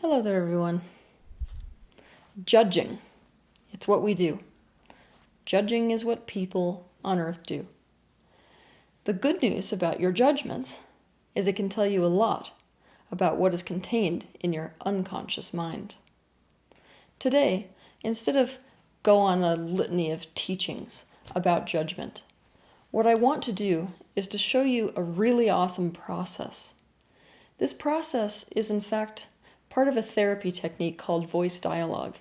Hello there, everyone. Judging. It's what we do. Judging is what people on earth do. The good news about your judgments is it can tell you a lot about what is contained in your unconscious mind. Today, instead of go on a litany of teachings about judgment, what I want to do is to show you a really awesome process. This process is, in fact, part of a therapy technique called voice dialogue,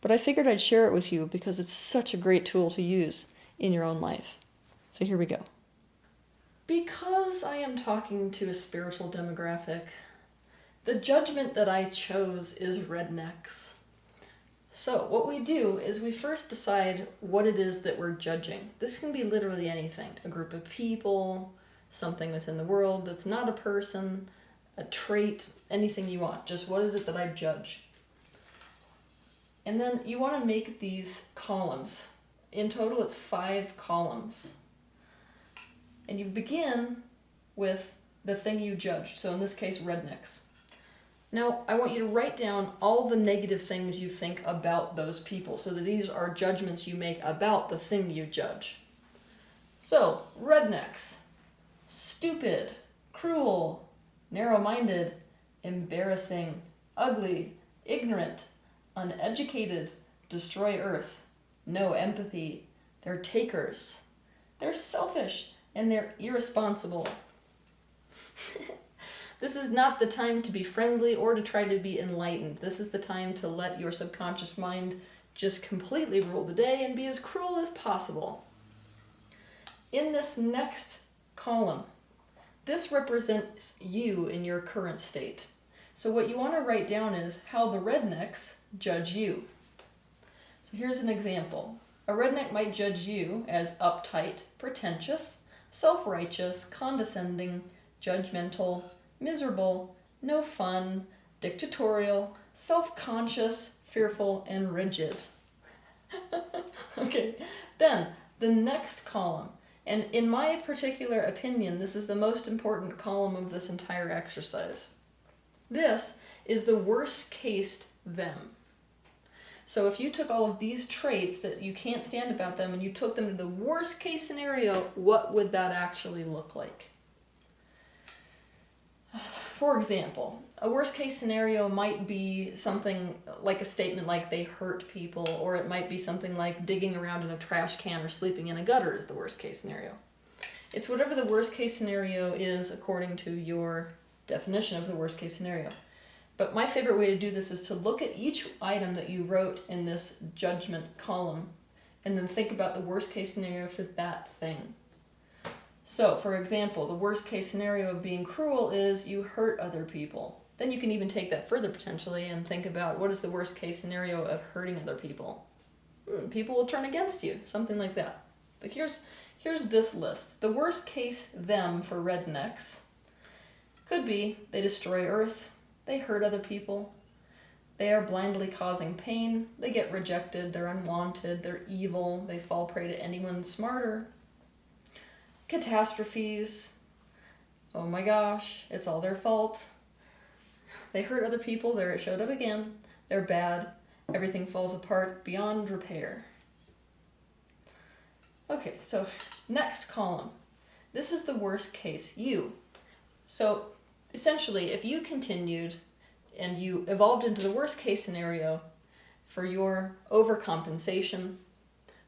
but I figured I'd share it with you because it's such a great tool to use in your own life. So here we go. Because I am talking to a spiritual demographic, the judgment that I chose is rednecks. So what we do is we first decide what it is that we're judging. This can be literally anything, a group of people, something within the world that's not a person, a trait, anything you want. Just what is it that I judge? And then you want to make these columns. In total, it's 5 columns. And you begin with the thing you judge. So in this case, rednecks. Now, I want you to write down all the negative things you think about those people, so that these are judgments you make about the thing you judge. So, rednecks. Stupid, cruel, narrow-minded, embarrassing, ugly, ignorant, uneducated, destroy earth, no empathy, they're takers, they're selfish, and they're irresponsible. This is not the time to be friendly or to try to be enlightened. This is the time to let your subconscious mind just completely rule the day and be as cruel as possible. In this next column, this represents you in your current state. So what you want to write down is how the rednecks judge you. So here's an example. A redneck might judge you as uptight, pretentious, self-righteous, condescending, judgmental, miserable, no fun, dictatorial, self-conscious, fearful, and rigid. Okay, then the next column. And in my particular opinion, this is the most important column of this entire exercise. This is the worst case them. So if you took all of these traits that you can't stand about them and you took them to the worst case scenario, what would that actually look like? For example, a worst case scenario might be something like a statement like they hurt people, or it might be something like digging around in a trash can or sleeping in a gutter is the worst case scenario. It's whatever the worst case scenario is according to your definition of the worst case scenario. But my favorite way to do this is to look at each item that you wrote in this judgment column and then think about the worst case scenario for that thing. So, for example, the worst case scenario of being cruel is you hurt other people. Then you can even take that further potentially and think about what is the worst case scenario of hurting other people. People will turn against you, something like that. But here's this list. The worst case them for rednecks could be they destroy earth, they hurt other people, they are blindly causing pain, they get rejected, they're unwanted, they're evil, they fall prey to anyone smarter. Catastrophes. Oh my gosh, it's all their fault. They hurt other people, there it showed up again. They're bad. Everything falls apart beyond repair. Okay, so next column. This is the worst case, you. So essentially, if you continued and you evolved into the worst case scenario for your overcompensation,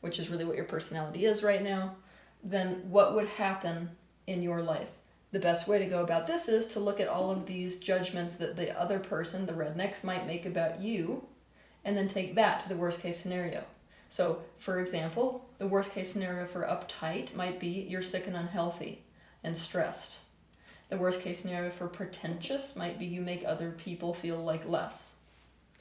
which is really what your personality is right now, then what would happen in your life? The best way to go about this is to look at all of these judgments that the other person, the rednecks, might make about you, and then take that to the worst case scenario. So, for example, the worst case scenario for uptight might be you're sick and unhealthy and stressed. The worst case scenario for pretentious might be you make other people feel like less.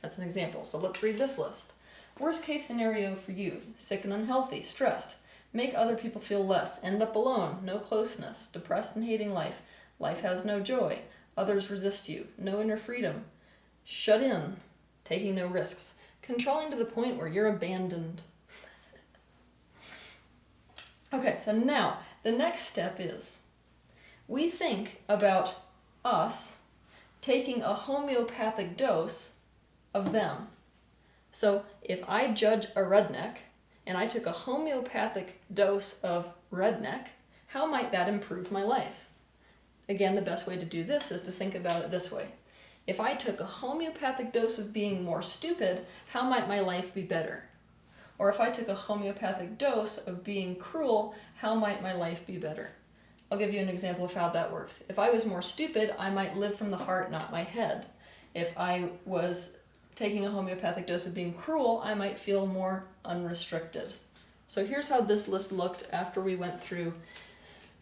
That's an example. So let's read this list. Worst case scenario for you, sick and unhealthy, stressed. Make other people feel less, end up alone, no closeness, depressed and hating life. Life has no joy. Others resist you, no inner freedom. Shut in, taking no risks. Controlling to the point where you're abandoned. Okay, so now the next step is we think about us taking a homeopathic dose of them. So if I judge a redneck and I took a homeopathic dose of redneck, how might that improve my life? Again, the best way to do this is to think about it this way. If I took a homeopathic dose of being more stupid, how might my life be better? Or if I took a homeopathic dose of being cruel, how might my life be better? I'll give you an example of how that works. If I was more stupid, I might live from the heart, not my head. If I was taking a homeopathic dose of being cruel, I might feel more unrestricted. So here's how this list looked after we went through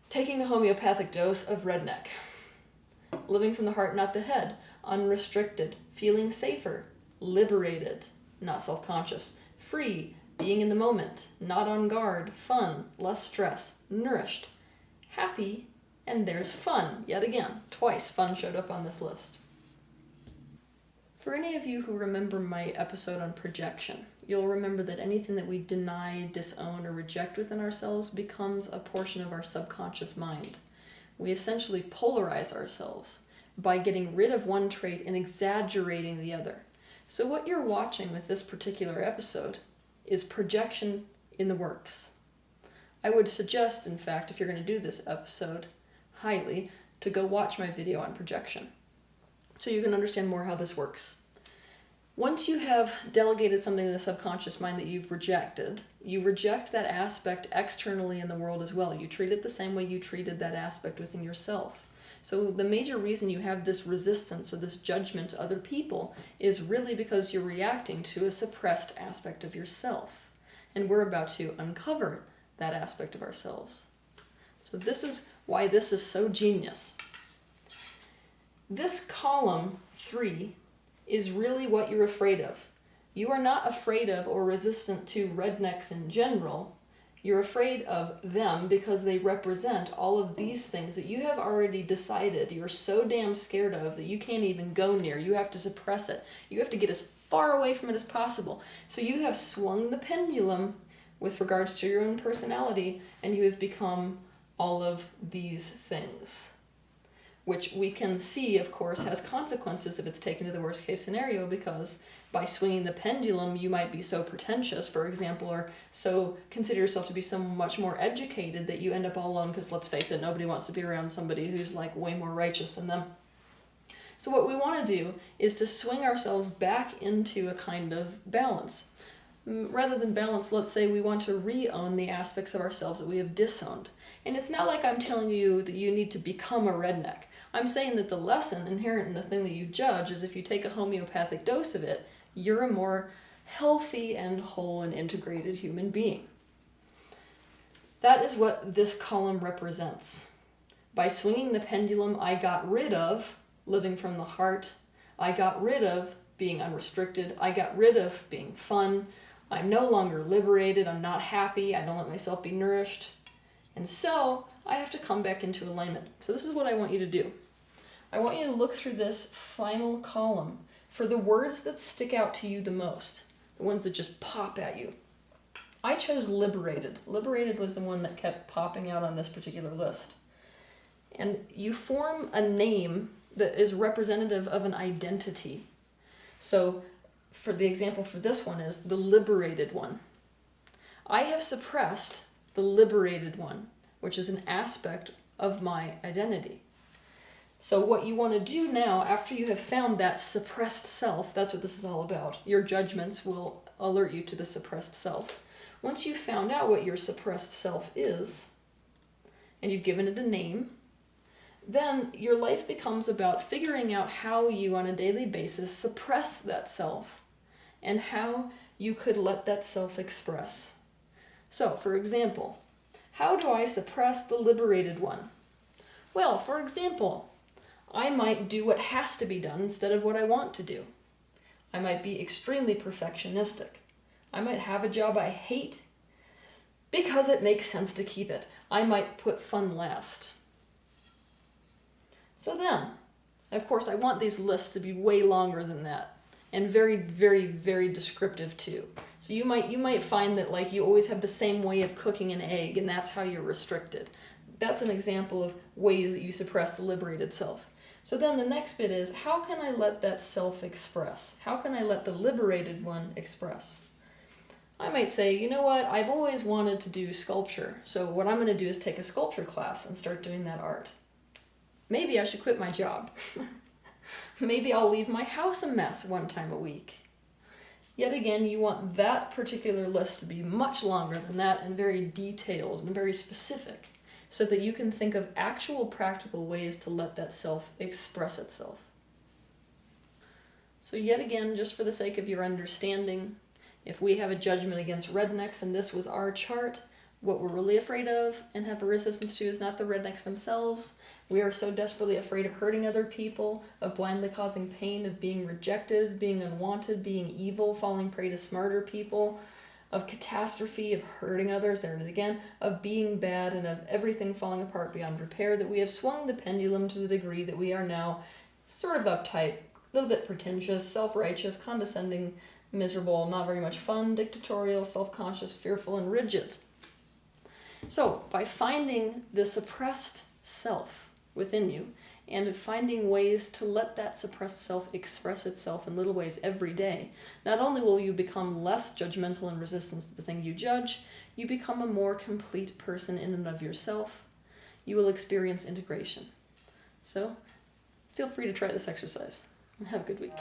taking a homeopathic dose of redneck. Living from the heart, not the head. Unrestricted. Feeling safer. Liberated. Not self-conscious. Free. Being in the moment. Not on guard. Fun. Less stress. Nourished. Happy. And there's fun. Yet again, twice fun showed up on this list. For any of you who remember my episode on projection, you'll remember that anything that we deny, disown, or reject within ourselves becomes a portion of our subconscious mind. We essentially polarize ourselves by getting rid of one trait and exaggerating the other. So what you're watching with this particular episode is projection in the works. I would suggest, in fact, if you're going to do this episode, highly, to go watch my video on projection, so you can understand more how this works. Once you have delegated something to the subconscious mind that you've rejected, you reject that aspect externally in the world as well. You treat it the same way you treated that aspect within yourself. So the major reason you have this resistance or this judgment to other people is really because you're reacting to a suppressed aspect of yourself. And we're about to uncover that aspect of ourselves. So this is why this is so genius. This column 3 is really what you're afraid of. You are not afraid of or resistant to rednecks in general. You're afraid of them because they represent all of these things that you have already decided you're so damn scared of that you can't even go near. You have to suppress it. You have to get as far away from it as possible. So you have swung the pendulum with regards to your own personality, and you have become all of these things, which we can see, of course, has consequences if it's taken to the worst case scenario, because by swinging the pendulum, you might be so pretentious, for example, or so consider yourself to be so much more educated that you end up all alone, because let's face it, nobody wants to be around somebody who's like way more righteous than them. So what we want to do is to swing ourselves back into a kind of balance. Rather than balance, let's say we want to re-own the aspects of ourselves that we have disowned. And it's not like I'm telling you that you need to become a redneck. I'm saying that the lesson inherent in the thing that you judge is if you take a homeopathic dose of it, you're a more healthy and whole and integrated human being. That is what this column represents. By swinging the pendulum, I got rid of living from the heart. I got rid of being unrestricted. I got rid of being fun. I'm no longer liberated. I'm not happy. I don't let myself be nourished. And so I have to come back into alignment. So this is what I want you to do. I want you to look through this final column for the words that stick out to you the most, the ones that just pop at you. I chose liberated. Liberated was the one that kept popping out on this particular list. And you form a name that is representative of an identity. So for the example for this one is the liberated one. I have suppressed the liberated one, which is an aspect of my identity. So what you want to do now, after you have found that suppressed self, that's what this is all about. Your judgments will alert you to the suppressed self. Once you've found out what your suppressed self is, and you've given it a name, then your life becomes about figuring out how you, on a daily basis, suppress that self, and how you could let that self express. So, for example, how do I suppress the liberated one? Well, for example, I might do what has to be done instead of what I want to do. I might be extremely perfectionistic. I might have a job I hate because it makes sense to keep it. I might put fun last. So then, of course, I want these lists to be way longer than that, and very, very, very descriptive too. So you might find that like you always have the same way of cooking an egg, and that's how you're restricted. That's an example of ways that you suppress the liberated self. So then the next bit is, how can I let that self express? How can I let the liberated one express? I might say, you know what, I've always wanted to do sculpture, so what I'm going to do is take a sculpture class and start doing that art. Maybe I should quit my job. Maybe I'll leave my house a mess one time a week. Yet again, you want that particular list to be much longer than that and very detailed and very specific, so that you can think of actual practical ways to let that self express itself. So yet again, just for the sake of your understanding, if we have a judgment against rednecks and this was our chart, what we're really afraid of and have a resistance to is not the rednecks themselves. We are so desperately afraid of hurting other people, of blindly causing pain, of being rejected, being unwanted, being evil, falling prey to smarter people, of catastrophe, of hurting others, there it is again, of being bad, and of everything falling apart beyond repair, that we have swung the pendulum to the degree that we are now sort of uptight, a little bit pretentious, self-righteous, condescending, miserable, not very much fun, dictatorial, self-conscious, fearful, and rigid. So, by finding the suppressed self within you, and finding ways to let that suppressed self express itself in little ways every day, not only will you become less judgmental and resistant to the thing you judge, you become a more complete person in and of yourself. You will experience integration. So, feel free to try this exercise, and have a good week.